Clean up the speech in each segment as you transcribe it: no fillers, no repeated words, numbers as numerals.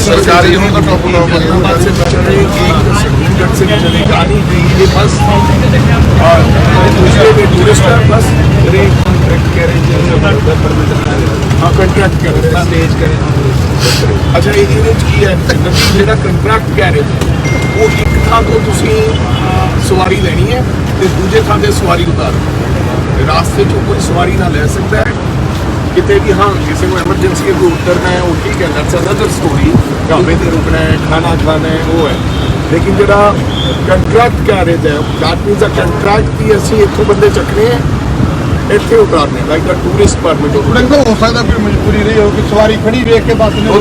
सरकारी हो तो टॉप से चले से चलेगा ये बस दूसरे में टूरिस्ट बस कंट्रैक्ट करें स्टेज करें। अच्छा ये की है ਜਿਹੜਾ ਕੰਟਰੈਕਟ ਗੈਰੇਜ ਉਹ ਇੱਕ ਥਾਂ ਤੋਂ ਤੁਸੀਂ ਸਵਾਰੀ ਲੈਣੀ ਹੈ ਤੇ ਦੂਜੇ ਥਾਂ ਤੇ ਸਵਾਰੀ ਉਤਾਰੋ ਰਾਸਤੇ 'ਚੋਂ ਕੋਈ ਸਵਾਰੀ ਨਾ ਲੈ ਸਕਦਾ ਹੈ कितने भी। हाँ किसी को एमरजेंसी के उतरना है वो ठीक है, दैट्स अनदर स्टोरी, ढाबे पे रुकना है खाना खाना है वो है। लेकिन जो कंट्रैक्ट कैरेज है दैट मीन्स अ कंट्रैक्ट की असं इतों बंदे चकने हैं इतने उतारने लाइक अ टूरिस्ट परमिट हो सकता कोई मजबूरी रही हो कि सवारी खड़ी वेख के बस वो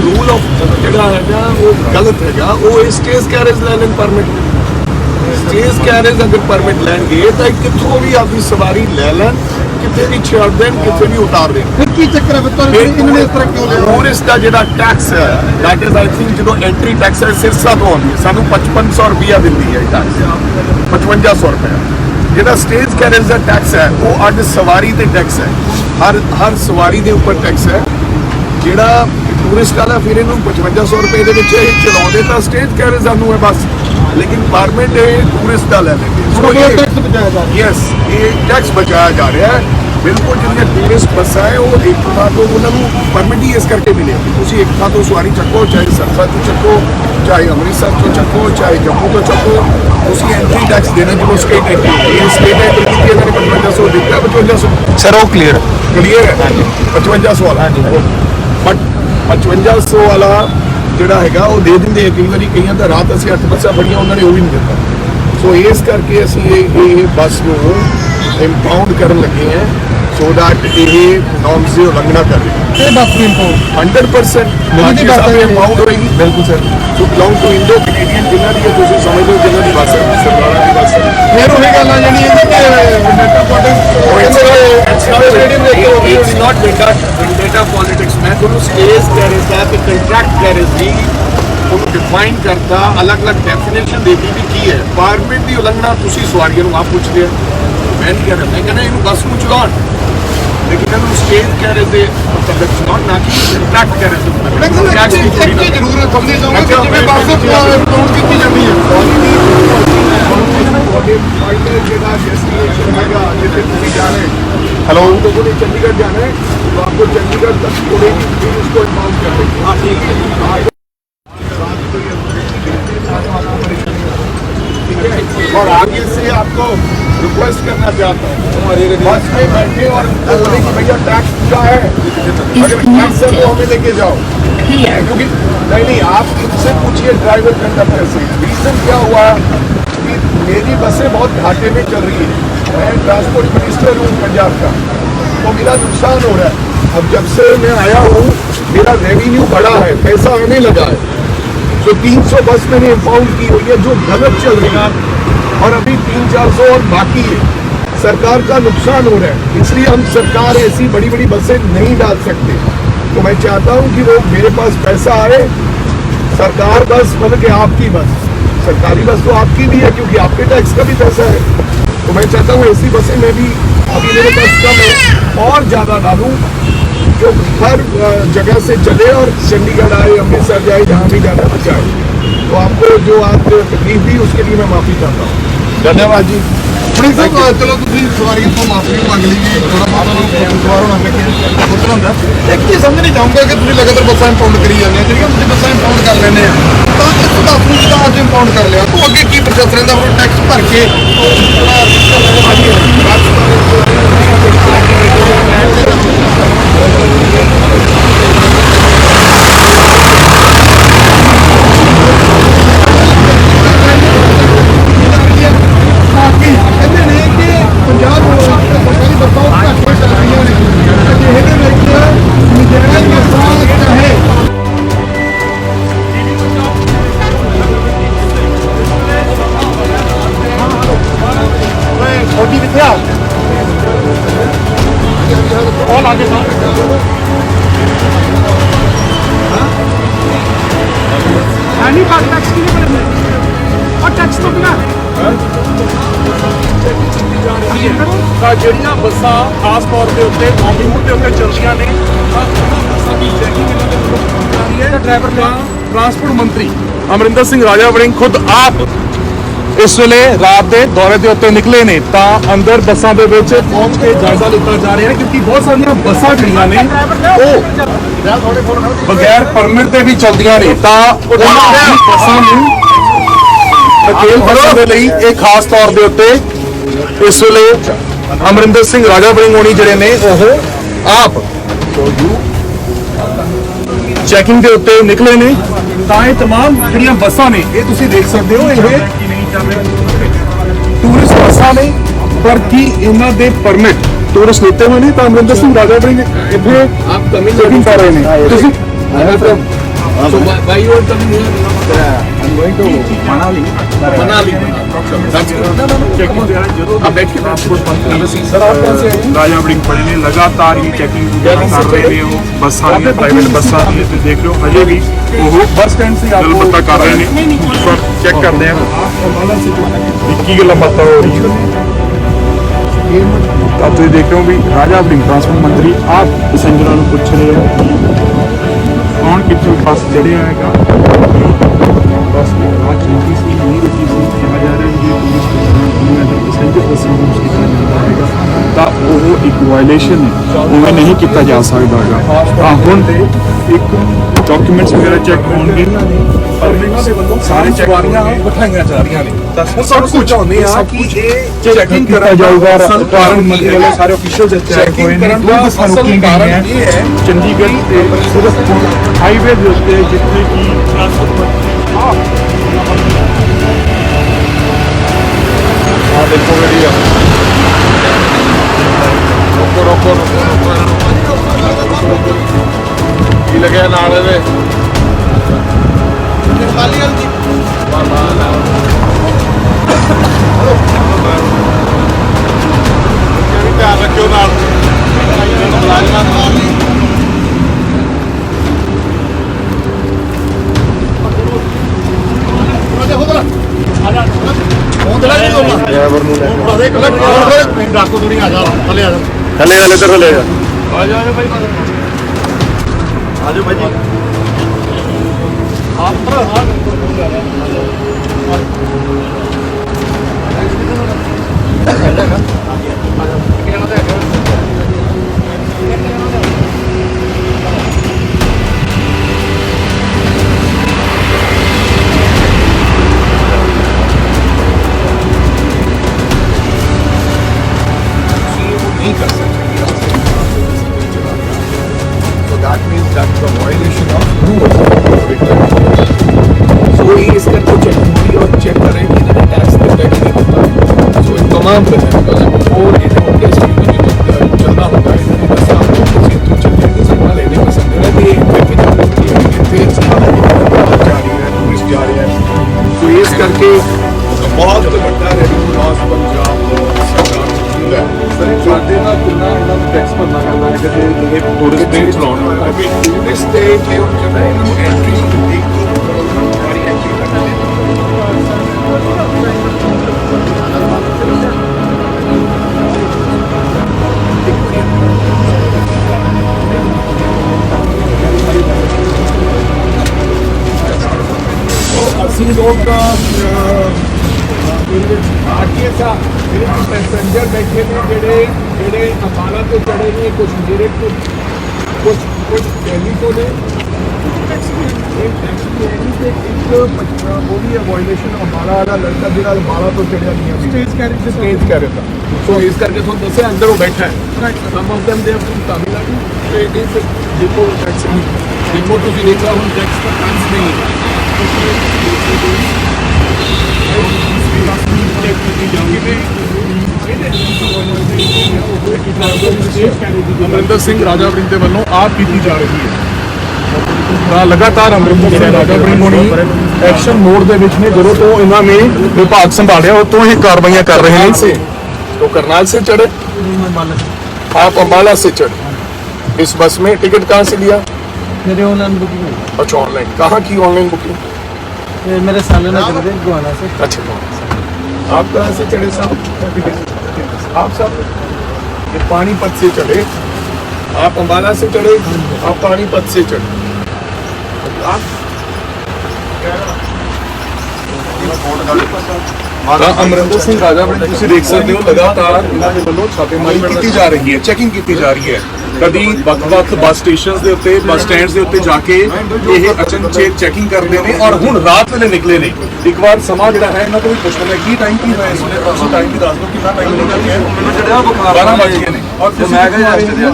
रूल ऑफ जोड़ा है वो गलत है वो स्टेज कैरेज लै लें परमिट स्टेज कैरेज अगर परमिट लैनगे तो कितों भी आपकी सवारी लै लैन कितने भी छड़ दें कितने भी उतार दें। फिर की चक्कर है टूरिस्ट का जो टैक्स है दैट इज आई थिंक जो एंट्री टैक्स है सिरसा तो आती है सानू 5500 रुपया दिंदी है टैक्स 5500 रुपया। जो स्टेज कैरेज का टैक्स है वो अज सवारी ते टैक्स है हर सवारी के उपर टैक्स है जोड़ा टूरिस्ट वाला फिर इनू 5500 रुपये के चलाते तो स्टेज कैरेज सानू है बस लेकिन परमिट टूरिस्ट का लै लेंगे। यस ये टैक्स बचाया जा रहा है बिल्कुल। जो टूरिस्ट बसा है वो एक थां तो उन्होंने परमिट ही इस करके मिले तुम एक थां तो सवारी चको चाहे सरसा तो चको चाहे अमृतसर तो चको चाहे जम्मू तो चको उसकी एंट्री टैक्स देना जो स्टेट एंट्री स्टेट एंट्री की 5500 दिता 5500 सर वो क्लियर है 5500 वाला बट 5500 वाला जोड़ा है वो दे देंगे कई बार कई तो रात असं 8 बसा फड़िया उन्होंने वो भी नहीं दिता। सो इस करके असी ये बस को इंपाउंड कर लगे हैं सो दैट ये नॉर्म्स की उल्लंघना कर रही है। बस 100% इंपाउंड होगी बिल्कुल sir. So belong to Indo Canadian जिन्हों की तुम समझ लो जिन्हों की बस है सरकार की बस है फिर वही गल आ जानी है इट्स नॉट वेंडा पॉलिटिक्स। मैं थोड़ा स्टेज कैरेज का कंट्रैक्ट कैरेज की डिफाइन करता अलग अलग डेफिनेशन देती भी की है। परमिट की उल्लंघना तुम सवारियों आप पूछते हैं मैं नहीं कह रहा मैं कहना इन बस को चलाओ लेकिन इन्होंने स्टेज कैरेज के मतलब चलाओ ना कि कंट्रैक्ट कैरेज हेलो तो चंडीगढ़ जाना है तो आपको चंडीगढ़ तक छोड़ेगी फिर उसको इन्वाल्व कर देंगे। हाँ ठीक है और आगे से आपको रिक्वेस्ट करना चाहता हूँ बस में बैठे और बोले कि भैया टैक्स पूरा है अगर टैक्स है तो हमें लेके जाओ क्योंकि नहीं आप इनसे पूछिए ड्राइवर कंडक्टर से रीजन क्या हुआ कि मेरी बसें बहुत घाटे में चल रही है। मैं ट्रांसपोर्ट मिनिस्टर हूँ पंजाब का तो मेरा नुकसान हो रहा है। अब जब से मैं आया हूँ मेरा रेवेन्यू बढ़ा है पैसा आने लगा है तो 300 बस मैंने इंपाउंड की हुई है जो गलत चल रही है और अभी 300-400 और बाकी है। सरकार का नुकसान हो रहा है इसलिए हम सरकार ऐसी बड़ी बड़ी बसें नहीं डाल सकते। तो मैं चाहता हूं कि वो मेरे पास पैसा आए सरकार बस मतलब कि आपकी बस सरकारी बस तो आपकी भी है क्योंकि आपके टैक्स का भी पैसा है। तो मैं चाहता हूँ ऐसी बसें मैं भी अभी मेरे पास कम है और ज़्यादा डालूँ जो हर जगह से चले और चंडीगढ़ आए अमृतसर जाए जहाँ भी जाना चाहे। तो आपको जो आज तकलीफ दी उसके लिए मैं माफ़ी चाहता हूँ। धन्यवाद जी। चलो सवारी तो माफी मंग ली थोड़ा सवार होना होता एक चीज़ समझ नहीं चाहूँगा कि तुम लगातार बसा इंपाउंड करी जाने जी बसा इंपाउंड कर लेने तो इस दस में जो अज इंपाउंड कर लिया तो अगे की प्रोसेस रहता टैक्स भर के और आगे नहीं बात टैक्स की नहीं पड़ेगी और टैक्स तो बिना ਜਿਹੜੀਆਂ ਬੱਸਾਂ ਖਾਸ ਤੌਰ ਦੇ ਉੱਤੇ ਬॉलीवुड ਦੇ ਉੱਤੇ ਚੱਲਦੀਆਂ ਨੇ ਬਸਾਂ ਦੀ ट्रांसपोर्ट मंत्री अमरिंदर सिंह राजा वड़िंग खुद आप इस वेले रात के दौरे के उत्ते निकले ने तां अंदर बसां दे विच पहुंच के जायजा लिता जा रहा है क्योंकि बहुत सारियां बसां जिहड़ियां ने ਉਹ बगैर परमिट ਦੇ ਵੀ ਚਲਦੀਆਂ ਨੇ ਤਾਂ ਉਹਨਾਂ ਦੀ ਬੱਸਾਂ ਨੂੰ ਅਕੇਲ ਬੱਸਾਂ ਦੇ ਲਈ ਇਹ ਖਾਸ ਤੌਰ ਦੇ ਉੱਤੇ ਇਸ ਵੇਲੇ ਅਮਰਿੰਦਰ ਸਿੰਘ ਰਾਜਾ ਵੜਿੰਗ ਹੋਣੀ ਜਿਹੜੇ ਨੇ ਉਹ ਆਪ ਚੈਕਿੰਗ ਦੇ ਉੱਤੇ ਨਿਕਲੇ ਨੇ ਤਾਂ ਇਹ तमाम ਜਿਹੜੀਆਂ ਬੱਸਾਂ ਨੇ ਇਹ ਤੁਸੀਂ ਦੇਖ ਸਕਦੇ ਹੋ ਇਹ ਟੂਰਿਸਟ ਬੱਸਾਂ ਨੇ ਪਰ ਕੀ ਇਹਨਾਂ ਦੇ ਪਰਮਿਟ टूरिस्ट लेते हुए नहीं तो अमरिंदर सिंह राजा वड़िंग इतने आप चेकिंग कर रहे हैं तुसी so why you are coming here I'm going to Manali that's good checking आप बैठ के ट्रांसपोर्ट मंत्री सर आप कहां से आए हैं राजा वड़िंग पड़े ने लगातार ही चेकिंग कर रहे हैं वो बस आ रही है प्राइवेट बस आ रही है तो देख लो अजय भी वो बस स्टैंड से आप पता कर रहे हैं पर चेक करते हैं की गल पता हो रही है आप तो देख रहे हो भी राजा वड़िंग ट्रांसपोर्ट मंत्री आप पैसेंजरों को पूछ रहे हो कौन कितने बस चढ़े आएगा बस में आज रुकी सी नहीं रुकी सी कहा जा रहा है ये टूरिस्ट पैसेंजर बस में निकला जाता है ਤਾਂ ਉਹ ਇੱਕ ਵਾਇਲੇਸ਼ਨ ਹੈ ਉਹ ਨਹੀਂ ਕੀਤਾ ਜਾ ਸਕਦਾ ਹੈਗਾ ਤਾਂ ਹੁਣ ਇੱਕ ਡਾਕੂਮੈਂਟਸ ਵਗੈਰਾ ਚੈੱਕ ਹੋਣਗੇ परमिट ਦੇ ਵੱਲੋਂ ਸਾਰੇ ਸਵਾਰੀਆਂ ਬਿਠਾਈਆਂ ਜਾ ਰਹੀਆਂ ਨੇ ਤਾਂ ਸਭ ਕੁਝ ਚਾਹੁੰਦੇ ਆ ਕਿ ਇਹ ਚੈਕਿੰਗ ਕਰਾ ਜਾਊਗਾ ਕਾਰਨ ਮੰਤਰੀ ਵੱਲੋਂ ਸਾਰੇ ਅਫੀਸ਼ੀਅਲਸ ਚੈਕਿੰਗ ਕਰਨ ਦਾ ਅਸਲ ਕਾਰਨ ਇਹ ਹੈ ਚੰਡੀਗੜ੍ਹ ਤੇ ਸਿਰਫ ਹਾਈਵੇ ਦੇ ਉੱਤੇ ਜਿੱਥੇ ਕਿ ਟ੍ਰਾਂਸਪੋਰਟ ਆ ਦੇਖੋ ਜਿਹੜੀ ਆ ਰੋਕੋ ਕੀ ਲੱਗਿਆ ਨਾਲ ਇਹਦੇ ਖਾਲੀ ਹਲਦੀ ਧਿਆਨ ਰੱਖਿਓ ਨਾਲ ਥੱਲੇ ਵਾਲੇ ਤੇ ਥੱਲੇ ਆ ਜਾਓ ਭਾਈ ਆਜੋ ਭਾਈ ਜੀ नहीं कर सकते so that means that's the violation of rules so ये इसका तो चेक होगी और चेक करेंगे कि टैक्स पे टैक्स नहीं होता so तमाम बिकॉज और ये नोटिस भी चलना होता है बस आप तो चलते हैं लेने पसंद है ये फिर जा रही है टूरिस्ट जा रहे हैं तो इस करके बहुत बड़ा रेवेन्यू लॉस पंजाब सरकार ਸਾਡੇ ਨਾਲ ਕਿੰਨਾ ਇਹਨਾਂ ਨੂੰ ਟੈਕਸ ਭਰਨਾ ਪੈਂਦਾ ਹੈ ਕਿ ਇਹ ਟੂਰਿਸਟ ਦੇ ਚਲਾਉਣ ਵਾਲਾ ਹੈ ਟੂਰਿਸਟ ਦੇ ਜੇ ਉਹ ਕਹਿੰਦਾ ਇਹਨਾਂ ਨੂੰ ਐਂਟਰੀ ਹੁੰਦੀ ਸਾਰੀ ਐਂਟਰੀ ਕਰਨਾ ਅਸੀਂ ਲੋਕ आरटीएस पैसेंजर बैठे ने जेडे अंबाला तो चढ़े ने कुछ डायरेक्ट कुछ दिल्ली तो ने वो भी है वायलेशन अंबाला वाला लड़का जो अंबाला तो चढ़िया नहीं स्टेज कैरेज था सो इस करके थोड़ा दस अंदर वो बैठा है some of them they from Tamil Nadu तो it is depot tax depot तो देख रहा हूँ टैक्स का चांस नहीं अमरिंदर सिंह राजा वड़िंग के वालों आप की जा रही है लगातार अमरिंदर सिंह राजा वड़िंग होनी एक्शन मोड के ने जो तो इन्होंने विभाग संभालिया उस तो ही कार्रवाइयां कर रहे हैं से तो करनाल से चढ़े आप अम्बाला से चढ़े इस बस में टिकट कहाँ से लिया मेरे ऑनलाइन बुकिंग अच्छा ऑनलाइन कहाँ की ऑनलाइन बुकिंग मेरे सामने ना चले थे गोवाना से अच्छा आप कहाँ से चढ़े साहब आप सब ये पानीपत से चढ़े आप अम्बाला से चढ़े आप पानीपत से चढ़े ਅਮਰਿੰਦਰ ਸਿੰਘ ਰਾਜਾ ਵੜਿੰਗ ਤੁਸੀਂ ਦੇਖ ਸਕਦੇ ਹੋ ਲਗਾਤਾਰ ਇਹਨਾਂ ਦੇ ਵੱਲੋਂ ਛਾਪੇਮਾਰੀ ਕੀਤੀ ਜਾ ਰਹੀ ਹੈ, ਚੈਕਿੰਗ ਕੀਤੀ ਜਾ ਰਹੀ ਹੈ। ਕਦੀ ਵੱਖ-ਵੱਖ ਬੱਸ ਸਟੇਸ਼ਨਸ ਦੇ ਉੱਤੇ, ਬੱਸ ਸਟੈਂਡਸ ਦੇ ਉੱਤੇ ਜਾ ਕੇ ਇਹ ਅਚਨਚੇਤ ਚੈਕਿੰਗ ਕਰਦੇ ਨੇ ਔਰ ਹੁਣ ਰਾਤ ਵੇਲੇ ਨਿਕਲੇ ਨੇ। ਇੱਕ ਵਾਰ ਸਮਾਂ ਜਿਹੜਾ ਹੈ ਇਹਨਾਂ ਤੋਂ ਵੀ ਪੁੱਛਣਾ ਹੈ ਕੀ ਟਾਈਮ ਕੀ ਹੋਇਆ ਇਸ ਵੇਲੇ, ਤੁਸੀਂ ਟਾਈਮ ਵੀ ਦੱਸ ਦਿਓ ਕਿੰਨਾ ਟਾਈਮ ਨਿਕਲ ਗਿਆ। ਮੈਨੂੰ ਜਿਹੜਾ 12 ਵਜ ਗਏ ਨੇ ਔਰ ਮੈਂ ਕਿਹਾ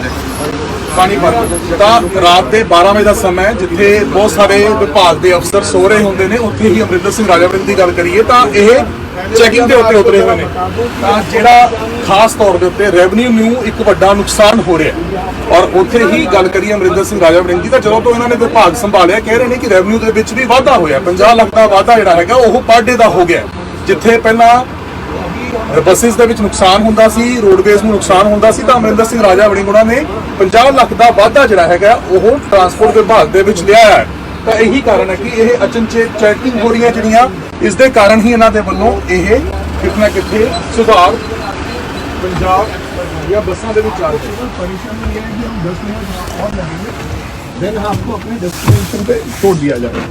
ਪਾਣੀਪਤ ਤਾਂ ਰਾਤ ਦੇ 12 ਵਜੇ ਦਾ ਸਮਾਂ ਹੈ ਜਿੱਥੇ ਬਹੁਤ ਸਾਰੇ ਵਿਭਾਗ ਦੇ ਅਫਸਰ ਸੋ ਰਹੇ ਹੁੰਦੇ ਨੇ, ਉੱਥੇ ਹੀ ਅਮਰਿੰਦਰ ਸਿੰਘ ਰਾਜਾ ਵੜਿੰਗ ਦੀ ਗੱਲ ਕਰੀਏ ਤਾਂ ਇਹ ਚੈਕਿੰਗ ਦੇ ਉੱਤੇ ਉਤਰੇ ਹੋਏ ਨੇ। ਤਾਂ ਜਿਹੜਾ ਖਾਸ ਤੌਰ ਦੇ ਉੱਤੇ ਰੈਵਨਿਊ ਨੂੰ ਇੱਕ ਵੱਡਾ ਨੁਕਸਾਨ ਹੋ ਰਿਹਾ ਔਰ ਉੱਥੇ ਹੀ ਗੱਲ ਕਰੀਏ ਅਮਰਿੰਦਰ ਸਿੰਘ ਰਾਜਾ ਵੜਿੰਗ ਦੀ ਤਾਂ ਜਦੋਂ ਤੋਂ ਇਹਨਾਂ ਨੇ ਵਿਭਾਗ ਸੰਭਾਲਿਆ ਕਹਿ ਰਹੇ ਨੇ ਕਿ ਰੈਵਨਿਊ ਦੇ ਵਿੱਚ ਵੀ ਵਾਧਾ ਹੋਇਆ, 50 ਲੱਖ ਦਾ ਵਾਧਾ ਜਿਹੜਾ ਹੈਗਾ ਉਹ ਪਰ ਡੇ ਦਾ ਹੋ ਗਿਆ। ਜਿੱਥੇ ਪਹਿਲਾਂ ਬੱਸਿਸ ਦੇ ਵਿੱਚ ਨੁਕਸਾਨ ਹੁੰਦਾ ਸੀ, ਰੋਡਵੇਜ਼ ਨੂੰ ਨੁਕਸਾਨ ਹੁੰਦਾ ਸੀ ਤਾਂ ਅਮਰਿੰਦਰ ਸਿੰਘ ਰਾਜਾ ਵੜਿੰਗ ਉਹਨਾਂ ਨੇ 50 ਲੱਖ ਦਾ ਵਾਧਾ ਜਿਹੜਾ ਹੈਗਾ ਉਹ ਟਰਾਂਸਪੋਰਟ ਵਿਭਾਗ ਦੇ ਵਿੱਚ ਲਿਆ ਹੈ। ਤਾਂ ਇਹੀ ਕਾਰਨ ਹੈ ਕਿ ਇਹ ਅਚਨਚੇਤ ਚੈਕਿੰਗ ਹੋ ਰਹੀਆਂ ਜਿਹੜੀਆਂ, ਇਸ ਦੇ ਕਾਰਨ ਹੀ ਇਹਨਾਂ ਦੇ ਵੱਲੋਂ ਇਹ ਕਿਤੇ ਨਾ ਕਿਤੇ ਸੁਧਾਰ ਪੰਜਾਬ ਜਾਂ ਬੱਸਾਂ ਦੇ ਵਿੱਚ ਆ ਰਿਹਾ ਹੈ। ਪਰੇਸ਼ਾਨੀ ਇਹ ਹੈ ਕਿ हम 10 मिनट और लगेंगे, देन आपको अपने डेस्टिनेशन पे छोड़ दिया जाएगा।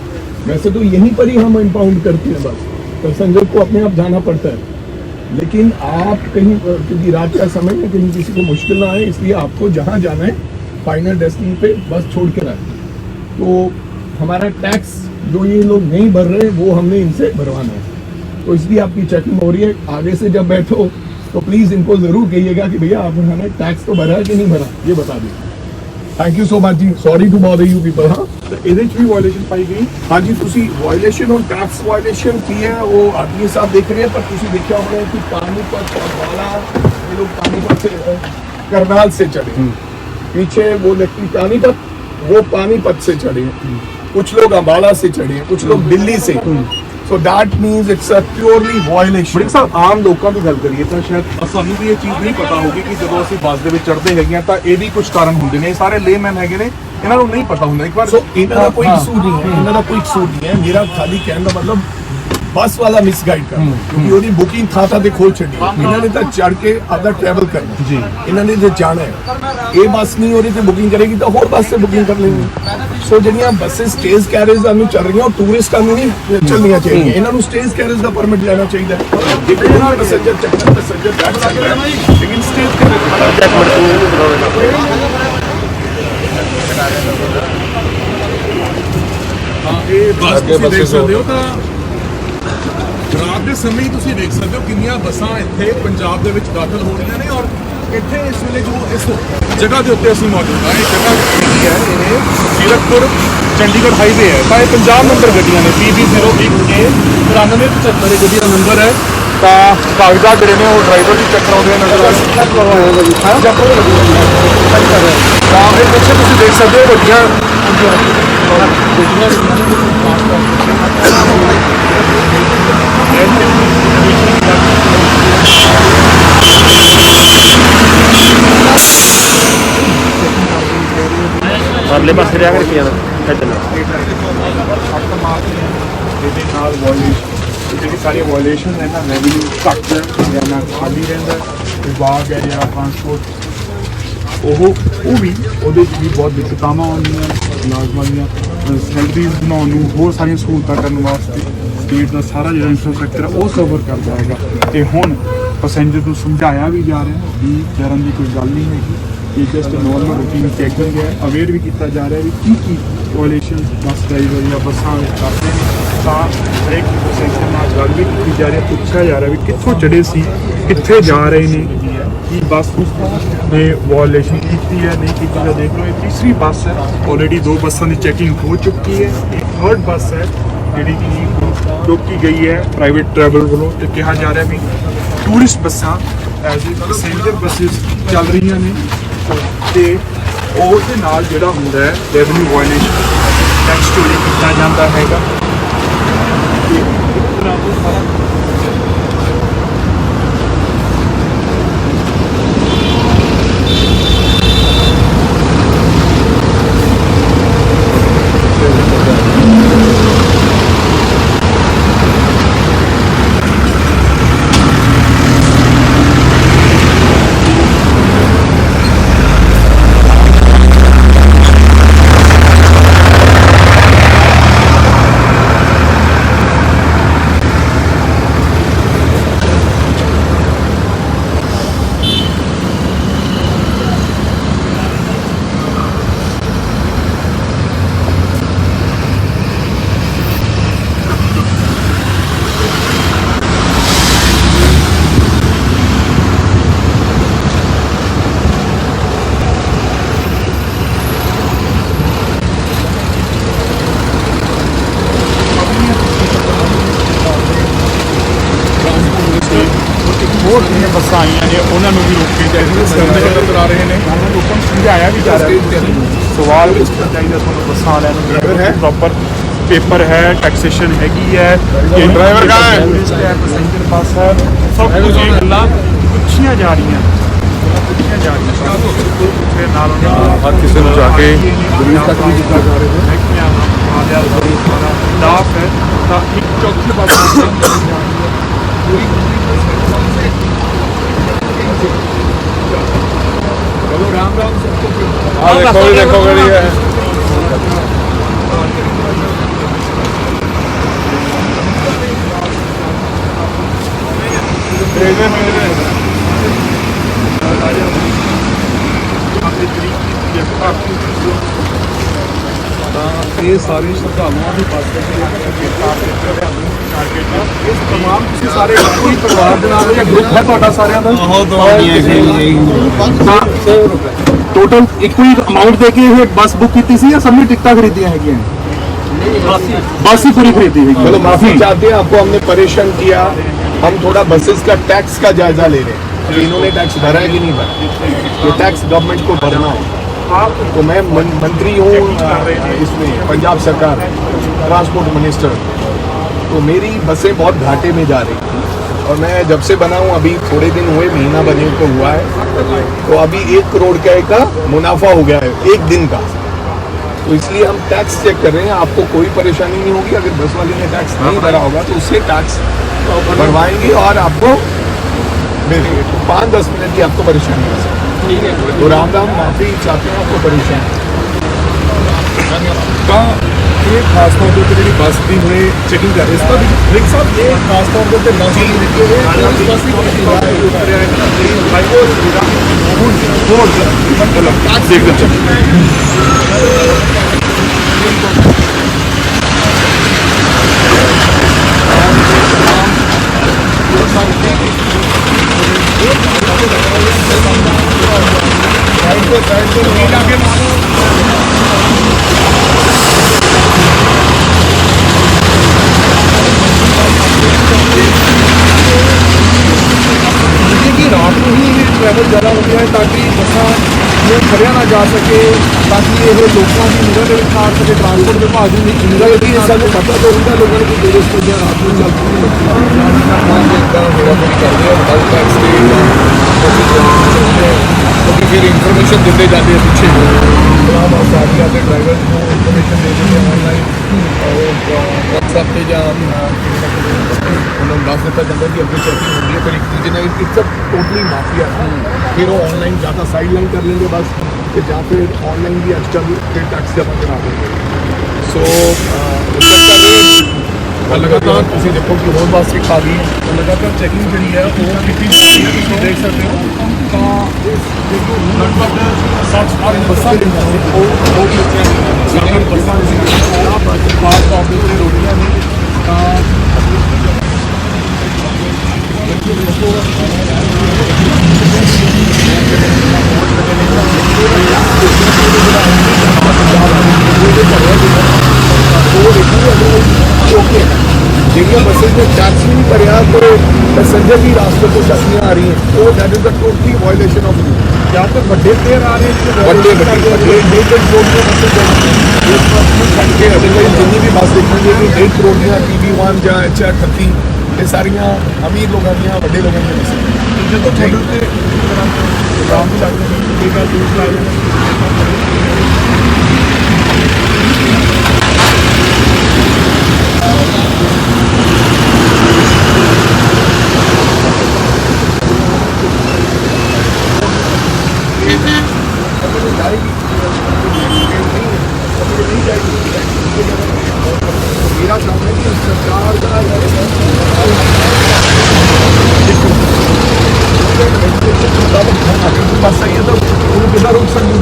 वैसे तो यहीं पर ही हम इंपाउंड करते हैं बस, पैसेंजर को अपने आप जाना पड़ता है, लेकिन आप कहीं क्योंकि रात का समय है कहीं किसी को मुश्किल ना आए इसलिए आपको जहाँ जाना है फाइनल डेस्टिनेशन पे बस छोड़ के लाए। तो हमारा टैक्स जो ये लोग नहीं भर रहे वो हमने इनसे भरवाना है, तो इसलिए आपकी चेकिंग हो रही है। आगे से जब बैठो तो प्लीज़ इनको ज़रूर कहिएगा कि भैया आपने टैक्स तो भरा कि नहीं भरा, ये बता दीजिए। थैंक यू सो मच जी, sorry to bother you people. हाँ ਇਹਦੇ ਚ ਵੀ ਵਾਇਲੇਸ਼ਨ ਪਾਈ ਗਈ। हाँ जी, तुसी वायलेशन और टैक्स वायलेशन की है वो आदमी साहब देख रहे हैं, पर तुसी देखा होगा कि पानीपत वाला ये लोग पानीपत से करनाल से चढ़े, पीछे वो व्यक्ति पानीपत वो पानीपत से चढ़े, कुछ लोग अम्बाला से चढ़े, कुछ लोग दिल्ली से। So that means it's a purely violation. Warring ਸਾਹਿਬ ਆਮ ਲੋਕਾਂ ਦੀ ਗੱਲ ਕਰੀਏ ਤਾਂ ਸ਼ਾਇਦ ਸਾਨੂੰ ਵੀ ਇਹ ਚੀਜ਼ ਨਹੀਂ ਪਤਾ ਹੋਗੀ ਕਿ ਜਦੋਂ ਅਸੀਂ ਬੱਸ ਦੇ ਵਿੱਚ ਚੜ੍ਹਦੇ ਹੈਗੇ ਹਾਂ ਤਾਂ ਇਹ ਵੀ ਕੁਝ ਕਾਰਨ ਹੁੰਦੇ ਨੇ। ਇਹ ਸਾਰੇ ਲੇਮੈਨ ਹੈਗੇ ਨੇ, ਇਹਨਾਂ ਨੂੰ ਨਹੀਂ ਪਤਾ ਹੁੰਦਾ। ਇੱਕ ਵਾਰ सो इन्हों का कोई कसूर नहीं है, इन्हों का कोई कसूर नहीं है। मेरा खाली कहने का मतलब बस वाला मिसगाइड करना, क्योंकि ਉਹਦੀ ਬੁਕਿੰਗ ਥਾਂ ਤੇ ਖੋਲ ਛੱਡੀ। ਇਹਨਾਂ ਨੇ ਤਾਂ ਚੜ ਕੇ ਆਪਦਾ ਟਰੈਵਲ ਕਰਨਾ ਜੀ, ਇਹਨਾਂ ਨੇ ਜੇ ਜਾਣਾ ਹੈ ਇਹ ਬੱਸ ਨਹੀਂ ਉਹਦੇ ਤੇ ਬੁਕਿੰਗ ਕਰੇਗੀ ਤਾਂ ਹੋਰ ਬੱਸ ਤੇ ਬੁਕਿੰਗ ਕਰ ਲੈਣੀ। ਸੋ ਜਿਹੜੀਆਂ ਬੱਸਸ ਸਟੇਜ ਕੈਰੇਜ ਨੂੰ ਚੱਲ ਰਹੀਆਂ ਉਹ ਟੂਰਿਸਟਾਂ ਨੂੰ ਨਹੀਂ ਚੱਲਣੀਆਂ ਚਾਹੀਦੀਆਂ, ਇਹਨਾਂ ਨੂੰ ਸਟੇਜ ਕੈਰੇਜ ਦਾ ਪਰਮਿਟ ਲੈਣਾ ਚਾਹੀਦਾ ਹੈ। ਇੱਕ ਜਿਹੜਾ ਪੈਸੇਂਜਰ ਚੱਕਰ ਪੈਸੇਂਜਰ ਬੈਠ ਸਕਦਾ ਹੈ, ਲੇਕਿਨ ਸਟੇਜ ਇਹ ਬੱਸ ਤੁਸੀਂ ਦੇਖ ਸਕਦੇ ਹੋ ਤਾਂ ਰਾਤ ਦੇ ਸਮੇਂ ਹੀ ਤੁਸੀਂ ਦੇਖ ਸਕਦੇ ਹੋ ਕਿੰਨੀਆਂ ਬੱਸਾਂ ਇੱਥੇ ਪੰਜਾਬ ਦੇ ਵਿੱਚ ਦਾਖਲ ਹੋ ਰਹੀਆਂ ਨੇ। ਔਰ ਇੱਥੇ ਇਸ ਵੇਲੇ ਜੋ ਇਸ ਜਗ੍ਹਾ ਦੇ ਉੱਤੇ ਅਸੀਂ ਮੌਜੂਦ ਹਾਂ, ਇਹ ਜਗ੍ਹਾ ਜਿਹੜੀ ਹੈ ਇਹ ਜ਼ੀਰਕਪੁਰ ਚੰਡੀਗੜ੍ਹ ਹਾਈਵੇ ਹੈ ਤਾਂ ਇਹ 50 ਨੰਬਰ ਗੱਡੀਆਂ ਨੇ, PB01A 9375 ਇਹ ਗੱਡੀ ਦਾ ਨੰਬਰ ਹੈ। ਤਾਂ ਕਾਗਜ਼ਾਤ ਜਿਹੜੇ ਨੇ ਉਹ ਡਰਾਈਵਰ ਦੀ ਚੈੱਕ ਕਰਾਉਂਦੇ ਨਜ਼ਰ ਆ ਰਹੇ। ਤਾਂ ਇਹ ਪਿੱਛੇ ਤੁਸੀਂ ਦੇਖ ਸਕਦੇ ਹੋ ਵੱਡੀਆਂ परले पास रिया करके जाना छड्डना ਇਹਦੇ ਨਾਲ ਵਾਇਲੇਸ਼ਨ ਜਿਹੜੀ ਸਾਰੀ ਵਾਇਲੇਸ਼ਨ ਹੈ ਨਾ ਰੈਵਨਿਊ ਘੱਟ ਜਾਂ ਨਾ ਖਾਲੀ ਰਹਿੰਦਾ ਵਿਭਾਗ ਹੈ ਜਿਹੜਾ ਟਰਾਂਸਪੋਰਟ ਉਹ ਵੀ ਉਹਦੇ 'ਚ ਵੀ ਬਹੁਤ ਦਿੱਕਤਾਂ ਆਉਂਦੀਆਂ ਮੁਲਾਜ਼ਮਾਂ ਦੀਆਂ ਸੈਲਰੀਜ਼ ਬਣਾਉਣ ਨੂੰ ਹੋਰ ਸਾਰੀਆਂ ਸਹੂਲਤਾਂ ਕਰਨ ਵਾਸਤੇ ਸਟੇਟ ਦਾ ਸਾਰਾ ਜਿਹੜਾ ਇਨਫਰਾਸਟ੍ਰਕਚਰ ਹੈ ਉਹ ਸਫਰ ਕਰਦਾ ਹੈਗਾ। ਤੇ ਹੁਣ ਪੈਸੇਂਜਰ ਨੂੰ ਸਮਝਾਇਆ ਵੀ ਜਾ ਰਿਹਾ ਵੀ ਡਰਨ ਦੀ ਕੋਈ ਗੱਲ ਨਹੀਂ ਹੈਗੀ, ਇਹ ਜਸਟ ਨੋਰਮਲ ਰੂਟੀਨ ਚੈਕਿੰਗ ਹੈ। ਅਵੇਅਰ ਵੀ ਕੀਤਾ ਜਾ ਰਿਹਾ ਵੀ ਕੀ ਵਾਇਲੇਸ਼ਨ ਬੱਸ ਡਰਾਈਵਰ ਜਾਂ ਬੱਸਾਂ ਵਿੱਚ ਕਰਦੇ ਨੇ। ਤਾਂ ਹਰੇਕ ਪ੍ਰੋਸੈਸਰ ਨਾਲ ਗੱਲ ਵੀ ਕੀਤੀ ਜਾ ਰਹੀ ਹੈ, ਪੁੱਛਿਆ ਜਾ ਰਿਹਾ ਵੀ ਕਿੱਥੋਂ ਚੜੇ ਸੀ, ਕਿੱਥੇ ਜਾ ਰਹੇ ਨੇ, ਕੀ ਬੱਸ ਨੇ ਵਾਇਲੇਸ਼ਨ ਕੀਤੀ ਹੈ ਨਹੀਂ ਕੀਤੀ। ਤਾਂ ਦੇਖ ਲਓ ਇਹ ਤੀਸਰੀ ਬੱਸ ਹੈ, ਆਲਰੇਡੀ 2 ਬੱਸਾਂ ਦੀ ਚੈਕਿੰਗ ਹੋ ਚੁੱਕੀ ਹੈ, ਇਹ 3rd ਬੱਸ ਹੈ ਜਿਹੜੀ ਕਿ ਰੋਕੀ ਗਈ ਹੈ ਪ੍ਰਾਈਵੇਟ ਟਰੈਵਲ ਵੱਲੋਂ। ਤੇ ਕਿਹਾ ਜਾ ਰਿਹਾ ਵੀ ਟੂਰਿਸਟ ਬੱਸਾਂ ਐਜ਼ ਏ ਪੈਸੇਂਜਰ ਬੱਸਿਸ ਚੱਲ ਰਹੀਆਂ ਨੇ ਤੇ ਉਹਦੇ ਨਾਲ ਜਿਹੜਾ ਹੁੰਦਾ ਹੈ ਰੈਵਨਿਊ ਵਾਇਲੇਸ਼ਨ ਟੈਕਸ ਚੋਰੀ ਕੀਤਾ ਜਾਂਦਾ ਹੈਗਾ। ਤੇ ਇਸ ਤਰ੍ਹਾਂ ਤੋਂ ਸਾਰਾ ਇਹਨਾਂ ਨੂੰ ਵੀ ਰੋਕ ਕੇ ਸਰਵੇ ਨਜ਼ਰ ਆ ਰਹੇ ਨੇ ਲੋਕਾਂ ਨੂੰ ਸਮਝਾਇਆ ਵੀ ਜਾ ਰਿਹਾ ਸਵਾਲ ਇਸ ਤਰ੍ਹਾਂ ਚਾਹੀਦਾ ਤੁਹਾਨੂੰ ਬੱਸਾਂ ਵਾਲਿਆਂ ਨੂੰ Driver है? ਪ੍ਰੋਪਰ ਪੇਪਰ ਹੈ ਟੈਕਸੇਸ਼ਨ ਹੈਗੀ ਹੈ Driver कहाँ है? ਪੈਸੇਂਜਰ ਬੱਸ ਹੈ ਸਭ ਕੁਝ ਇਹ ਗੱਲਾਂ ਪੁੱਛੀਆਂ ਜਾ ਰਹੀਆਂ ਫਿਰ ਨਾਲ ਹਰ ਕਿਸੇ ਨੂੰ ਜਾ ਕੇ ਪੁਲਿਸ ਤੱਕ ਵੀ ਜਿੱਦਾਂ ਜਾ ਰਹੇ ਨੇ ਸਟਾਫ ਹੈ ਤਾਂ ਇੱਕ ਚੌਥੀ ਬੱਸ चलो राम राम सबको हाँ देखो गाड़ी है ਇਹ ਸਾਰੇ ਸ਼ਰਧਾਲੂਆਂ ਦੀ ਬੱਸ ਇਸ ਤਮਾਮ ਤੁਸੀਂ ਸਾਰੇ ਕੋਈ ਪਰਿਵਾਰ ਦੇ ਨਾਲ ਜਾਂ ਗਰੁੱਪ ਹੈ ਤੁਹਾਡਾ ਸਾਰਿਆਂ ਦਾ ਟੋਟਲ ਇੱਕੋ ਹੀ ਅਮਾਉਂਟ ਦੇ ਕੇ ਇਹ ਬੱਸ ਬੁੱਕ ਕੀਤੀ ਸੀ ਜਾਂ ਸਭ ਨੇ ਟਿਕਟਾਂ ਖਰੀਦੀਆਂ ਹੈਗੀਆਂ बस ही पूरी खरीदी है चलो माफी चाहते हैं आपको हमने परेशान किया हम थोड़ा बसेस का टैक्स का जायजा ले रहे हैं कि इन्होंने टैक्स भरा है कि नहीं भरा ये टैक्स गवर्नमेंट को भरना है तो मैं मंत्री हूँ इसमें पंजाब सरकार ट्रांसपोर्ट मिनिस्टर तो मेरी बसें बहुत घाटे में जा रही थी और मैं जब से बना हूँ अभी थोड़े दिन हुए महीना बने को हुआ है तो अभी 1 करोड़ का मुनाफा हो गया है एक दिन का तो इसलिए हम टैक्स चेक कर रहे हैं आपको कोई परेशानी नहीं होगी अगर बस वाले ने टैक्स नहीं भरा होगा तो उससे टैक्स भरवाएंगे और आपको 5-10 मिनट की आपको परेशानी हो सकती है तो राम राम माफी चाहते हैं आपको परेशानी ਤਾਂ ਇਹ ਖਾਸ ਤੌਰ ਦੇ ਉੱਤੇ ਜਿਹੜੀ ਬੱਸ ਦੀ ਹੁਣੇ ਚੈਕਿੰਗ ਕਰ ਰਹੇ ਇਸ ਦਾ ਰਿਕ ਸਾਹਿਬ ਇਹ ਖਾਸ ਤੌਰ ਦੇ ਉੱਤੇ ਨੌਕਰੀ ਦਿੱਤੀ ਹੋਈ ਹੈ ਇਸ ਬੱਸ ਦੀ ਕੋਈ ਉਤਰਿਆ ਹੈ ਜਿਹੜੀ ਹਾਈਵੇ ਹੁਣ ਦੇਖ ਲਓ रात को ही ये ट्रैवल ज़्यादा हो गया है ताकि बसा में खड़िया ना जा सके ताकि ये लोगों की निगह में आ सके ट्रांसपोर्ट विभाग की निगह भी सब पता तो होता लोगों को देर को रात में चलती फिर इंफॉर्मेशन देते जाते हैं पीछे आते ड्राइवर को इंफॉर्मेशन दे देते हैं ऑनलाइन और व्हाट्सएप पे या उन्होंने दस दिता जाता है कि अभी चेकिंग होती है फिर एक चीज़ ना इट्स टोटली माफिया फिर वो ऑनलाइन ज़्यादा साइड लाइन कर लेंगे बस फिर या फिर ऑनलाइन भी एक्स्ट्रा भी फिर टैक्स जमा करा देंगे सो लगातार तुम देखो कि होर बस भी खा दी तो लगातार चैकिंग जी है वो की देख सकते हो तो लगभग 60 बसा रोटियां ਜਿਹੜੀਆਂ ਬੱਸਾਂ ਦੇ ਟੈਕਸ ਨਹੀਂ ਭਰਿਆ तो पैसेंजर भी रास्ते को चलनियाँ आ रही हैं तो that is the totally violation of rule या तो बड़े प्लेयर आ रहे हैं अदरवाइज जितनी भी बस देखेंगे कि 1.5 करोड़ दियाँ TB1 ਜਾਂ HR38 ये सारियाँ अमीर लोगों दियाँ बड़े लोगों दी बसें जो तो थोड़े राम मेरा काम है कि सरकार का बस सही है तो उन्हें कितना रोक सकते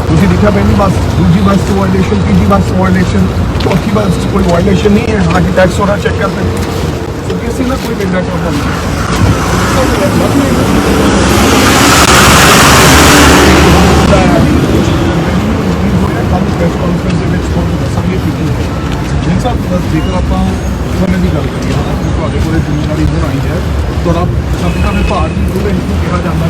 ਤੁਸੀਂ देखा पहली बस दूसरी बस से वायलेशन तीसरी बस से वायलेशन चौथी बस से कोई वायलेशन नहीं है हालांकि टैक्स हो रहा चेक करते हैं तो किसी ना कोई बिगड़ा कर प्रेस कॉन्फ्रेंस ਦੇ ਵਿੱਚ ਤੁਹਾਨੂੰ ਦੱਸਾਂਗੇ ਕਿ ਕੀ ਹੈ ਜਿਸ ਸਾਹਿਬ ਬਸ ਜੇਕਰ ਆਪਾਂ ਸਮੇਂ ਦੀ ਗੱਲ ਕਰੀਏ ਤੁਹਾਡੇ ਕੋਲੇ ਜ਼ਿੰਮੇਵਾਰੀ ਹੁਣ ਆਈ ਹੈ ਤੁਹਾਡਾ ਸਬਕਾ ਵਿਭਾਗ ਨੂੰ ਇਹਨੂੰ ਕਿਹਾ ਜਾਂਦਾ